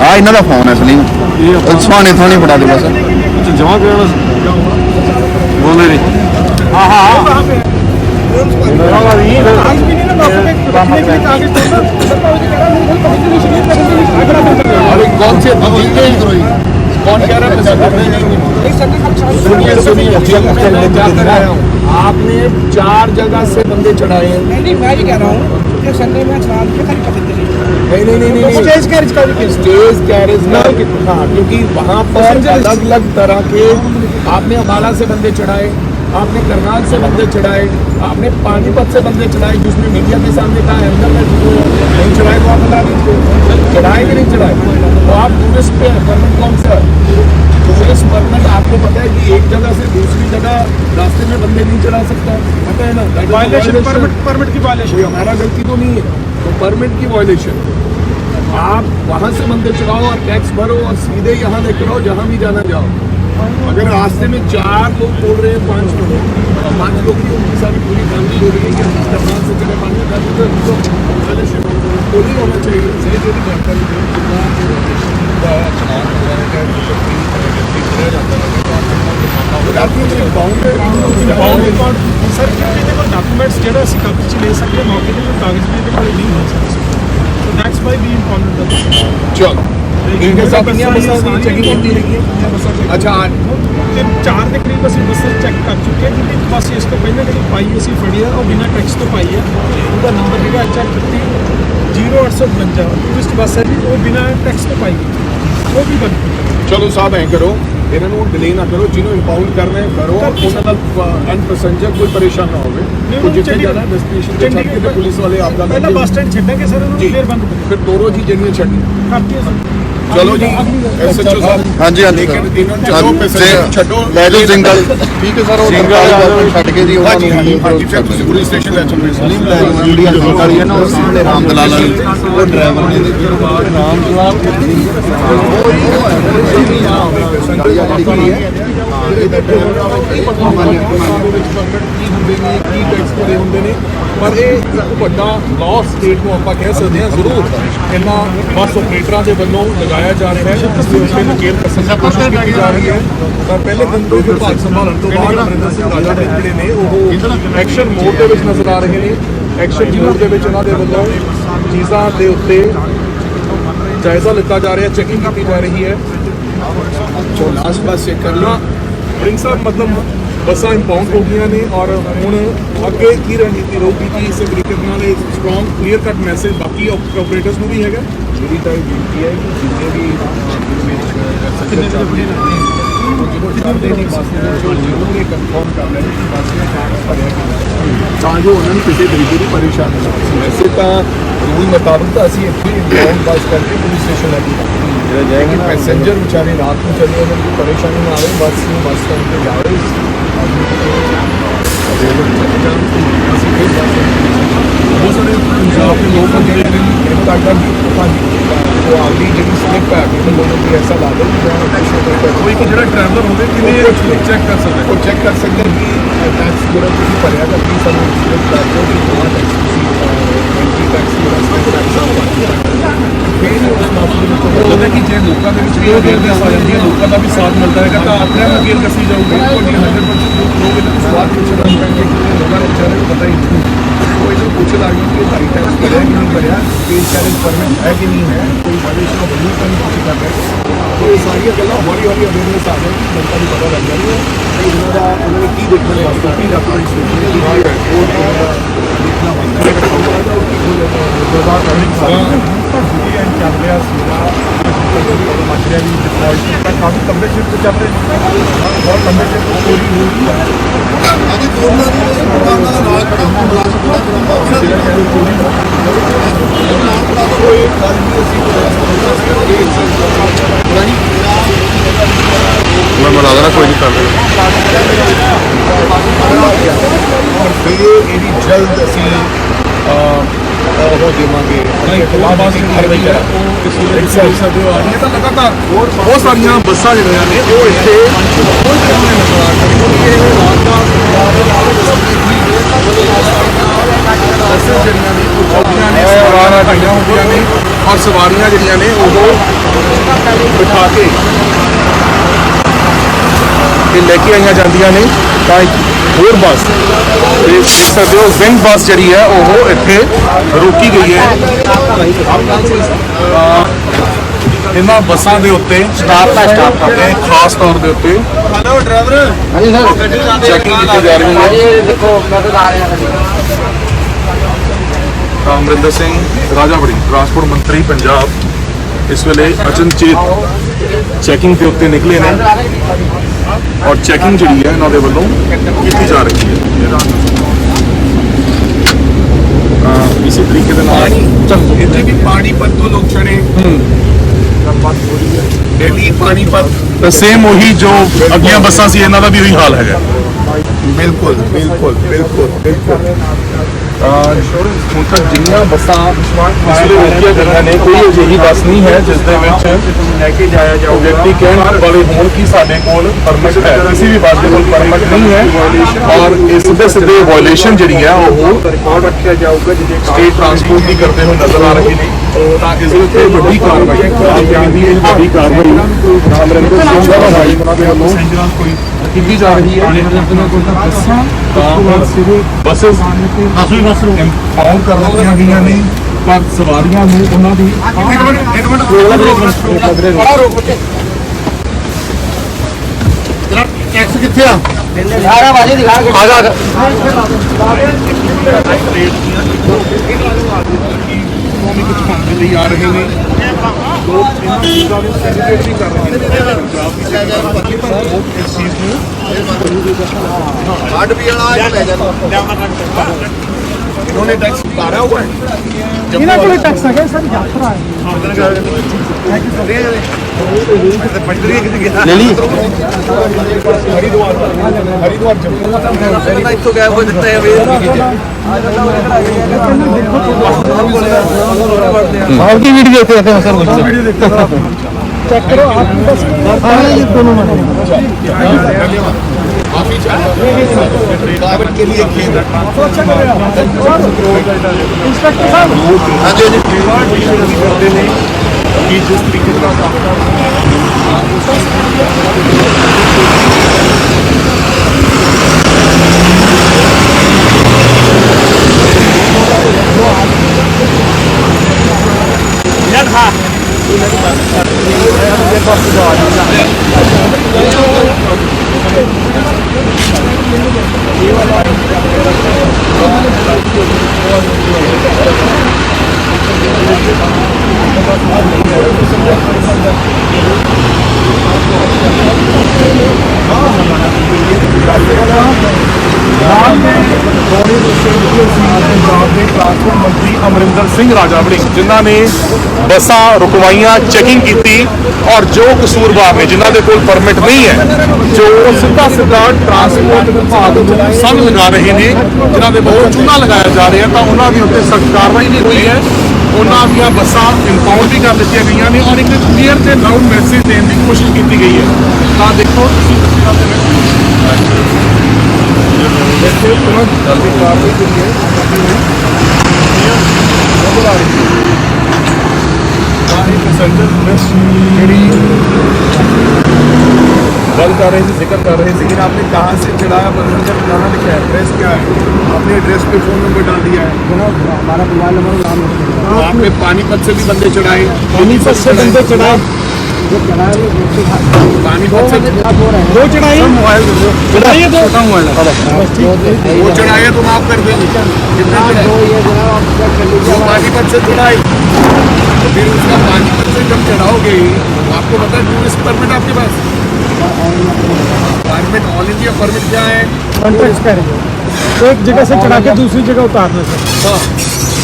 ਆ ਇਹਨਾਂ ਦਾ ਫੋਨ ਹੈ ਸਲੀਮ ਸੁਹਾਣੇ ਥੋਣੀ ਫੜਾ ਦੇ ਬਸ ਜਮਾ ਕਰਾਉਣਾ ਬੋਲੇ ਨਹੀਂ ਹਾਂ ਹਾਂ अरे कौन से कौन कह रहा है? सुनिए सुनिए, क्या कर रहे हो आपने? 4 जगह से बंदे चढ़ाए हैं। नहीं मैं भी कह रहा हूँ कि संडे में चला के खाली पकड़ दे नहीं स्टेज कैरेज का स्टेज कैरेज ना, हाँ, क्योंकि वहाँ पर अलग अलग तरह के आपने अम्बाला से बंदे चढ़ाए, आपने करनाल से बंदे चढ़ाए, आपने पानीपत से बंदे चढ़ाए, जिसमें मीडिया के सामने कहा अंदर में नहीं चढ़ाए तो आप बता दीजिए चढ़ाए कि नहीं चढ़ाए। तो आप टूरिस्ट पे परमिट कौन सा टूरिस्ट परमिट? आपको पता है कि एक जगह से दूसरी जगह रास्ते में बंदे नहीं चढ़ा सकता, पता है ना? वायलेशन, परमिट की वायलेशन, हमारा गलती तो नहीं है, तो परमिट की वायलेशन। आप वहाँ से बंदे चढ़ाओ और टैक्स भरो और सीधे यहाँ लेकर आओ, जहाँ भी जाना जाओ। अगर रास्ते में 4 लोग बोल रहे हैं 5 लोग की उनकी सारी पूरी फैमिली बोल रही है कि हम करनाल से चले पानी तो नहीं होना चाहिए। सही जो भी जानकारी सर डॉक्यूमेंट्स जो कब्जे च ले सकते मौके पर कागज भी नहीं हो सकते। That's why we inform. चलो इनके साथ चेकिंग होती है। अच्छा 4 ਦੇ ਕਰੀਬ ਅਸੀਂ ਬੱਸਾਂ ਚੈੱਕ ਕਰ ਚੁੱਕੇ ਹਾਂ, ਜਿਹੜੀ ਬੱਸ ਇਸ ਤੋਂ ਪਹਿਲਾਂ ਜਿਹੜੀ ਪਾਈ ਅਸੀਂ ਫੜੀ ਹੈ ਉਹ ਬਿਨਾਂ ਟੈਕਸ ਤੋਂ ਪਾਈ ਹੈ। ਉਹਦਾ ਨੰਬਰ ਹੈਗਾ HR3852 ਟੂਰਿਸਟ ਬੱਸ ਹੈ ਜੀ, ਉਹ ਬਿਨਾਂ ਟੈਕਸ ਤੋਂ ਪਾਈ ਗਈ, ਉਹ ਵੀ ਬੰਦ ਕੀਤੀ। ਚਲੋ ਸਾਹਿਬ ਐਂ ਕਰੋ, ਇਹਨਾਂ ਨੂੰ ਡਿਲੇ ਨਾ ਕਰੋ, ਜਿਹਨੂੰ ਇੰਪਾਊਂਡ ਕਰਨਾ ਹੈ ਕਰੋ, ਉਹਨਾਂ ਨਾਲ ਐਂਡ ਪੈਸੇਂਜਰ ਕੋਈ ਪਰੇਸ਼ਾਨ ਨਾ ਹੋਵੇ। ਕੋਈ ਜਿੱਥੇ ਜਾਣਾ ਡੈਸਟੀਨੇਸ਼ਨ ਤੇ ਛੱਡ ਕੇ ਪੁਲਿਸ ਵਾਲੇ ਆਪਦਾ ਪਹਿਲਾਂ ਬੱਸ ਸਟੈਂਡ ਛੱਡਾਂਗੇ ਸਰ, ਉਹਨੂੰ ਫੇਰ ਬੰਦ ਕਰਾਂਗੇ, ਫਿਰ ਦੋਰੋ ਜੀ ਜਿਹੜੀਆਂ ਛੱਡਣੀ ਕਰਤੀ ਹੈ। ਚਲੋ ਜੀ ਐਸਐਚਓ ਸਾਹਿਬ, ਹਾਂਜੀ ਹਾਂਜੀ ਲੇਕਿਨ ਇਹਨਾਂ ਨੂੰ ਚਲੋ ਪੈਸੇਂਜਰ ਛੱਡੋ, ਲੈ ਜਾਓ ਸਿੰਗਲ ਠੀਕ ਹੈ ਸਰ ਉਹ ਛੱਡ ਕੇ ਜੀ ਉਹਨਾਂ ਨੂੰ ਹਾਂਜੀ ਫਿਰ ਤੁਸੀਂ ਪੁਲਿਸ ਸਟੇਸ਼ਨ ਲੈ ਚਲੋ। ਸਲੀਮ ਲੈ ਜਾਓ ਜਿਹੜੀ ਹਸਪਤਾਲ ਵਾਲੀ ਹੈ ਨਾ ਉਹ ਸਾਹਮਣੇ ਰਾਮ ਦਲਾਲ ਵਾਲੀ ਉਹ ਡਰਾਈਵਰ ਨੇ ਰਾਮ ਦਲਾਲ ਪਰ ਇਹ ਵੱਡਾ ਲਾਸ ਸਟੇਟ ਨੂੰ ਆਪਾਂ ਕਹਿ ਸਕਦੇ ਹਾਂ ਜ਼ਰੂਰ ਇਹਨਾਂ ਬੱਸ ਆਪਰੇਟਰਾਂ ਦੇ ਵੱਲੋਂ ਲਗਾਇਆ ਜਾ ਰਿਹਾ ਹੈ, ਇਸ ਦੇ ਉੱਤੇ ਨਕੇਲ ਕਸਣ ਦੀ ਕੋਸ਼ਿਸ਼ ਕੀਤੀ ਜਾ ਰਹੀ ਹੈ। ਪਰ ਪਹਿਲੇ ਦਿਨ ਤੋਂ ਵਿਭਾਗ ਸੰਭਾਲਣ ਤੋਂ ਬਾਅਦ ਅਮਰਿੰਦਰ ਸਿੰਘ ਰਾਜਾ ਦੇ ਜਿਹੜੇ ਨੇ ਉਹ ਐਕਸ਼ਨ ਮੋਡ ਦੇ ਵਿੱਚ ਨਜ਼ਰ ਆ ਰਹੇ ਨੇ। ਐਕਸ਼ਨ ਮੋਡ ਦੇ ਵਿੱਚ ਉਹਨਾਂ ਦੇ ਵੱਲੋਂ ਚੀਜ਼ਾਂ ਦੇ ਉੱਤੇ ਜਾਇਜ਼ਾ ਲਿੱਤਾ ਜਾ ਰਿਹਾ, ਚੈਕਿੰਗ ਕੀਤੀ ਜਾ ਰਹੀ ਹੈ। ਜੋ ਲਾਸਟ ਬੱਸ ਚੈੱਕ ਕਰਨਾ ਪ੍ਰਿੰਸ ਸਾਹਿਬ, ਮਤਲਬ ਬੱਸਾਂ ਇੰਪਾਊਂਡ ਹੋ ਗਈਆਂ ਨੇ ਔਰ ਹੁਣ ਅੱਗੇ ਕੀ ਰਣਨੀਤੀ ਰਹੂਗੀ ਕਿ ਇਸੇ ਤਰੀਕੇ ਨਾਲ ਇਹ ਸਟਰੋਂਗ ਕਲੀਅਰ ਕੱਟ ਮੈਸੇਜ ਬਾਕੀ ਆਪਰੇਟਰਸ ਨੂੰ ਵੀ ਹੈਗਾ। ਮੇਰੀ ਤਾਂ ਇਹ ਬੇਨਤੀ ਹੈ ਕਿ ਜਿੰਨੇ ਵੀ ਚੱਲਦੇ ਨੇ ਬੱਸ ਦੇ ਜ਼ਰੂਰ ਇਹ ਕਨਫਰਮ ਕਰ ਲੈਣ ਕਿ ਬੱਸ ਨੇ ਟੈਕਸ ਭਰਿਆ ਤਾਂ ਜੋ ਉਹਨਾਂ ਨੂੰ ਕਿਸੇ ਤਰੀਕੇ ਦੀ ਪਰੇਸ਼ਾਨੀ ਨਾ ਹੋਵੇ। ਵੈਸੇ ਤਾਂ ਰੂਲ ਮੁਤਾਬਕ ਤਾਂ ਅਸੀਂ ਇੱਥੇ ਇੰਪਾਊਂਡ ਬੱਸ ਕਰਕੇ ਪੁਲਿਸ ਸਟੇਸ਼ਨ ਲੈ ਕੇ ਜਾਏंगे। ਪੈਸੇਂਜਰ ਵਿਚਾਰੇ ਰਾਤ ਨੂੰ ਚਲੇ ਉਹਨਾਂ ਨੂੰ ਪਰੇਸ਼ਾਨੀ ਨਾ ਆਵੇ, ਬੱਸ ਨੂੰ ਬੱਸ ਸਟੈਂਡ ਤੇ ਜਾਵੇ ਬਹੁਤ ਸਾਰੇ ਪੰਜਾਬ ਦੇ ਲੋਕ ਜਿਹੜੇ ਨੇ ਇਹਨੂੰ ਲੱਗਦਾ ਉਹ ਆਪਦੀ ਜਿਹੜੀ ਸਲਿੱਪ ਹੈ ਉਹਨਾਂ ਨੂੰ ਐਸਾ ਲਾ ਦੇ ਕੋਈ ਕਿ ਜਿਹੜਾ ਟਰੈਵਲਰ ਹੋਵੇ ਕਿਵੇਂ ਚੈੱਕ ਕਰ ਸਕਦਾ, ਉਹ ਚੈੱਕ ਕਰ ਸਕਦਾ ਕਿ ਟੈਕਸ ਜਿਹੜਾ ਤੁਸੀਂ ਭਰਿਆ ਤਾਂ ਕੀ ਸਾਨੂੰ ਸਲਿੱਪ ਕਰ ਦਿਓ ਕਿ ਕਿੰਨਾ ਟੈਕਸ ਤੁਸੀਂ ਟੈਕਸ ਉਹਦਾ ਕਿ ਜੇ ਲੋਕਾਂ ਦੇ ਵਿੱਚ ਵੀ ਅਵੇਅਰਨੈਸ ਆ ਜਾਂਦੀ ਹੈ, ਲੋਕਾਂ ਦਾ ਵੀ ਸਾਥ ਮਿਲਦਾ ਹੈਗਾ ਤਾਂ ਆਪਣੇ ਆਪ ਅਵੇਅਰ ਦੱਸੀ ਜਾਊਗੀ। ਤੁਹਾਡੀ 100% ਲੋਕ ਇਹਨਾਂ ਨੂੰ ਸਵਾਲ ਪੁੱਛਣਾ ਚਾਹੀਦੇ ਕਿ ਲੋਕਾਂ ਨੂੰ ਵਿਚਾਰੇ ਨੂੰ ਪਤਾ ਹੀ ਨਹੀਂ, ਉਹ ਇਹਨਾਂ ਨੂੰ ਪੁੱਛ ਲਾਂਗੇ ਕਿ ਭਾਈ ਟੈਕਸ ਭਰਿਆ ਕਿ ਨਹੀਂ ਭਰਿਆ, ਸਪੇਸ ਕੈਰੇਜ ਪਰਮਿਟ ਹੈ ਕਿ ਨਹੀਂ ਹੈ, ਕੋਈ ਵਾਇਲੇਸ਼ਨ ਆਫ ਰੂਲ ਤਾਂ ਨਹੀਂ ਪੁੱਛ ਕਰ ਰਿਹਾ। तो ये सारी गल्लां हौली हौली अवेयरनेस आ जाएगी, जनता को पता लग जाएगी कि उन्होंने की देखने वास्ते की डॉक्यूमेंट्स देखना बनता है। चल रहा मछलियाँ भी डिफॉल्ट काफ़ी लंबे शिफ्ट चल रहे, बहुत लंबे शिफ्ट मैं बना देना कोई नहीं कर और फिर यदि जल्द असी देवांगे लगातार बहुत सारिया बसा जोड़िया ने वो इतने ਬੱਸਾਂ ਜਿਹੜੀਆਂ ਨੇ ਉਹ ਚੱਲਦੀਆਂ ਨੇ, ਸਵਾਰੀਆਂ ਪਾਈਆਂ ਹੁੰਦੀਆਂ ਨੇ ਔਰ ਸਵਾਰੀਆਂ ਜਿਹੜੀਆਂ ਨੇ ਉਹ ਬਿਠਾ ਕੇ ਇਹ ਲੈ ਕੇ ਆਈਆਂ ਜਾਂਦੀਆਂ ਨੇ। ਤਾਂ ਇੱਕ ਹੋਰ ਬੱਸ ਤੇ ਦੇਖ ਸਕਦੇ ਹੋ ਵਿੰਗ ਬੱਸ ਜਿਹੜੀ ਹੈ ਉਹ ਇੱਥੇ ਰੋਕੀ ਗਈ ਹੈ। ਇਹਨਾਂ ਬੱਸਾਂ ਦੇ ਉੱਤੇ ਸਟਾਫ ਨੇ ਖਾਸ ਤੌਰ ਦੇ ਉੱਤੇ हेलो ड्राइवर हाँ जी सर ਚੈਕਿੰਗ ਕੀਤੀ ਜਾ ਰਹੀ ਹੈ। देखो मैं तो आ रहा हूँ ਅਮਰਿੰਦਰ ਸਿੰਘ ਰਾਜਾਵੜੀ ਟਰਾਂਸਪੋਰਟ ਮੰਤਰੀ ਪੰਜਾਬ ਇਸ ਵੇਲੇ ਅਚਨਚੇਤ ਚੈਕਿੰਗ ਦੇ ਉੱਤੇ ਨਿਕਲੇ ਨੇ ਔਰ ਚੈਕਿੰਗ ਜਿਹੜੀ ਹੈ ਇਹਨਾਂ ਦੇ ਵੱਲੋਂ ਕੀਤੀ ਜਾ ਰਹੀ ਹੈ। ਇਸੇ ਤਰੀਕੇ ਦੇ ਨਾਲ ਇੱਥੇ ਵੀ ਪਾਣੀਪਤ ਤੋਂ ਲੋਕ ਚੜੇ ਦਿੱਲੀ ਪਾਣੀਪਤ ਸੇਮ ਉਹੀ ਜੋ ਅੱਗੀਆਂ ਬੱਸਾਂ ਸੀ ਇਹਨਾਂ ਦਾ ਵੀ ਉਹੀ ਹਾਲ ਹੈਗਾ। ਬਿਲਕੁਲ ਬਿਲਕੁਲ ਬਿਲਕੁਲ ਬਿਲਕੁਲ ਹੁਣ ਤੱਕ ਜਿੰਨੀਆਂ ਬੱਸਾਂ ਇਸ ਵੇਲੇ ਰੋਕੀਆਂ ਗਈਆਂ ਨੇ ਕੋਈ ਅਜਿਹੀ ਬੱਸ ਨਹੀਂ ਹੈ ਜਿਸ ਦੇ ਵਿੱਚ ਲੈ ਕੇ ਜਾਇਆ ਜਾਊ ਵਿਅਕਤੀ ਕਹਿਣ ਵਾਲੇ ਹੋਣ ਕਿ ਸਾਡੇ ਕੋਲ ਪਰਮਿਟ ਹੈ। ਕਿਸੇ ਵੀ ਬੱਸ ਦੇ ਕੋਲ ਪਰਮਿਟ ਨਹੀਂ ਹੈ ਔਰ ਇਸ ਦੇ ਸਿੱਧੇ ਵਾਇਓਲੇਸ਼ਨ ਜਿਹੜੀ ਹੈ ਉਹ ਰਿਕਾਰਡ ਰੱਖਿਆ ਜਾਊਗਾ ਜਿਹੜੇ ਸਟੇਟ ਟਰਾਂਸਪੋਰਟ ਦੀ ਕਰਦੇ ਹੋਏ ਨਜ਼ਰ ਆ ਰਹੇ ਨੇ। ਤਾਂ ਇਸ ਦੇ ਉੱਤੇ ਵੱਡੀ ਕਾਰਵਾਈ ਕੀਤੀ ਜਾਂਦੀ ਹੈ। ਵੱਡੀ ਕਾਰਵਾਈ ਅਮਰਿੰਦਰ ਸਿੰਘ ਦਾ ਭਾਈ ਉਹਨਾਂ ਦੇ ਵੱਲੋਂ ਕੀਤੀ ਜਾ ਰਹੀ ਹੈ। ਬੱਸਾਂ ਇੰਪਾਊਂਡ ਕਰ ਦਿੱਤੀਆਂ ਗਈਆਂ ਨੇ ਪਰ ਸਵਾਰੀਆਂ ਨੂੰ ਉਹਨਾਂ ਦੀ टैक्स कितने आ सारा बाजी दिखा के ਕੁਝ ਕੰਮ ਦੇ ਲਈ ਆ ਰਹੇ ਨੇ ਲੋਕ ਇਹਨਾਂ ਚੀਜ਼ਾਂ ਨੂੰ ਸੈਲੀਬ੍ਰੇਟ ਵੀ ਕਰ ਰਹੇ ਨੇ। ਪੰਜਾਬ ਦੀ ਲੋਕ ਇਸ ਚੀਜ਼ ਨੂੰ कार्ड भी वाला ले जाना इन्होंने टैक्स उतारा हुआ है। इन्हें कोई टैक्स है सर यात्रा है ले ली हरिद्वार जम्मू तो क्या हो सकता है आपकी वीडियो देखते हैं सर कुछ चेक करो आप बस ये दोनों काफी ड्राइवर के लिए खेद इंस्पेक्टर साहब हाँ जी करते हैं कि जिस तरीके का ਪੰਜਾਬ ਦੇ ਟਰਾਂਸਪੋਰਟ ਮੰਤਰੀ ਅਮਰਿੰਦਰ ਸਿੰਘ ਰਾਜਾਵੜੀ ਜਿਨ੍ਹਾਂ ਨੇ ਬੱਸਾਂ ਰੁਕਵਾਈਆਂ ਚੈਕਿੰਗ ਕੀਤੀ ਔਰ ਜੋ ਕਸੂਰਵਾਰ ਨੇ ਜਿਨ੍ਹਾਂ ਦੇ ਕੋਲ ਪਰਮਿਟ ਨਹੀਂ ਹੈ ਜੋ ਸਿੱਧਾ ਟਰਾਂਸਪੋਰਟ ਵਿਭਾਗ ਨੂੰ ਸੰਨ ਲਗਾ ਰਹੇ ਨੇ ਜਿਨ੍ਹਾਂ ਦੇ ਬਹੁਤ ਚੂਨਾ ਲਗਾਇਆ ਜਾ ਰਿਹਾ ਤਾਂ ਉਹਨਾਂ ਦੇ ਉੱਤੇ ਸਖਤ ਕਾਰਵਾਈ ਨਹੀਂ ਹੋਈ ਹੈ। ਉਹਨਾਂ ਦੀਆਂ ਬੱਸਾਂ ਇੰਪਾਊਂਡ ਵੀ ਕਰ ਦਿੱਤੀਆਂ ਗਈਆਂ ਨੇ ਔਰ ਇੱਕ ਕਲੀਅਰ ਤੇ ਲਾਊਡ ਮੈਸੇਜ ਦੇਣ ਦੀ ਕੋਸ਼ਿਸ਼ ਕੀਤੀ ਗਈ ਹੈ। ਤਾਂ ਦੇਖੋ ਤੁਸੀਂ ਤਸਵੀਰਾਂ ਦੇ ਵਿੱਚ ਇੱਥੇ ਤੁਰੰਤ ਕਾਰਵਾਈ ਜਿਹੜੀ ਹੈ ਨਜ਼ਰ ਆ ਰਹੀ ਹੈ। ਤਾਂ ਇਹ ਪੈਸੇਂਜਰ ਲਿਸਟ ਜਿਹੜੀ बात कर रहे थे जिक्र कर रहे थे लेकिन आपने कहाँ से चढ़ाया बदलकर कहाँ लिखा है एड्रेस क्या है आपने एड्रेस पे फ़ोन नंबर डाल दिया है हमारा मोबाइल नंबर वहाँ पे पानीपत से भी बंदे चढ़ाए पानीपत से बंदे चढ़ाए जो चढ़ाए पानीपत से दो चढ़ाई मोबाइल चढ़ाइए दो वो चढ़ाए तो माफ कर देंगे कितना दो ये जनाब आप चेक कर जो लीजिए पानीपत से चढ़ाए तो फिर उसका पानीपत से जब चढ़ाओगे आपको पता है टूरिस्ट परमिट आपके पास परमिट ऑल इंडिया परमिट क्या है कॉन्ट्रैक्ट करेंगे एक जगह से चढ़ा के दूसरी जगह उतारने से हाँ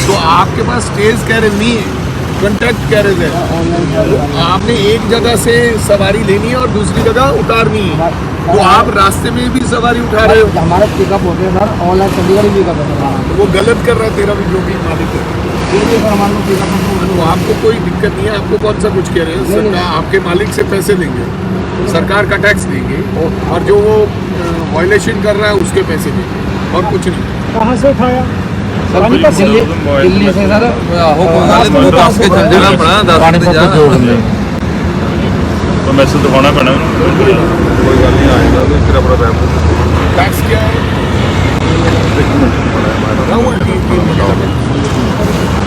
तो आपके पास स्टेज कैरेज नहीं है कॉन्ट्रैक्ट कैरेज है। आपने एक जगह से सवारी लेनी है और दूसरी जगह उतारनी है तो आप रास्ते में भी सवारी उठा रहे हो हमारा पिकअप होते हैं सर ऑनलाइन चंडीगढ़ पिकअप है हमारा वो गलत कर रहा है तेरा भी जो भी मालिक है सर हमारे को पिकअप तो आपको कोई दिक्कत नहीं है आपको कौन सा कुछ कह रहे हैं सरकार आपके मालिक से पैसे लेंगे सरकार का टैक्स देंगे और जो वो वायलेशन कर रहा है उसके पैसे देंगे और कुछ नहीं। कहाँ से उठाया पानीपत दिल्ली दिल्ली से सर हो दस के चल जाना पड़ा 10 पे जा तो मैसेज दिखाना पैना कोई गल नहीं आएगा फिर अपना रैम टैक्स क्या है? बना हुआ है 3 महीने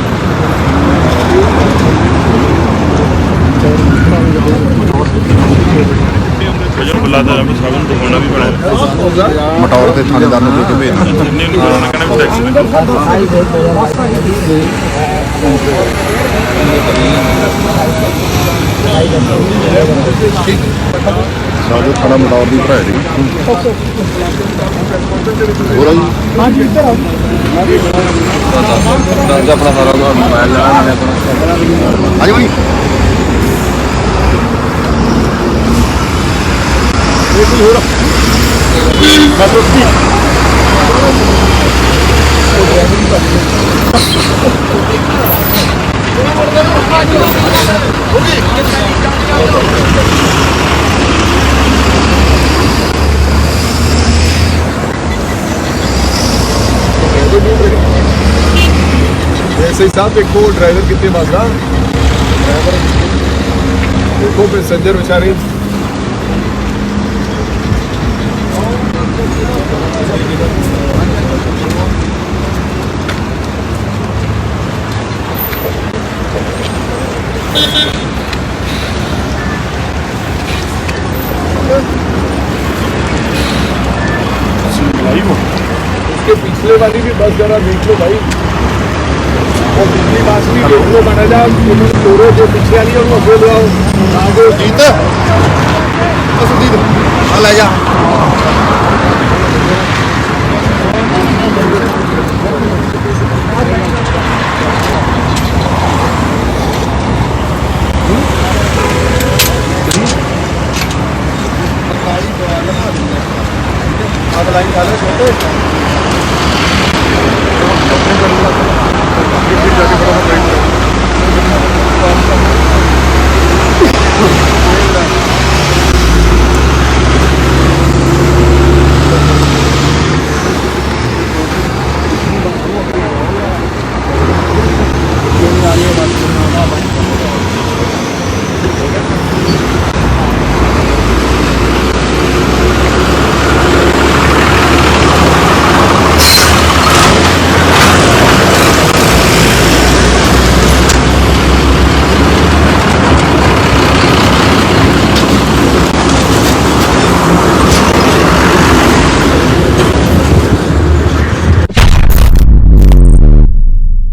जो बुलाता है सावन दिखाना भी पैना ਮਟੌਰ ਦੇ ਥਾਣੇਦਾਰ ਨੂੰ ਦੇ ਕੇ ਭੇਜਣਾ जितने कहना टैक्स ਸਾਜੋ ਥਾਣਾ ਮਟੌਰ ਦੀ ਭਰਾ ਜੀ ਹੋਰ ਆ ਜੀ अपना सारा मोबाइल लेना मैंने अपना ਆ ਜੀ ਭਾਈ ऐसे ही साहब देखो ड्राइवर कितने भागा ड्राइवर देखो पैसेंजर बेचारे उसके पिछले वाली भी बस जरा देख लो भाई और पिछली बस भी देख लो बना जा तोड़ो जो पीछे वाली है उनको बोल आओ आगे ਜੀਤ ਉਹ ਸੁਦੀਪ ਆ ਲੈ ਜਾ ਆਹ ਲਾਈਨ ਖਾ ਲੈ ਛੋਟੇ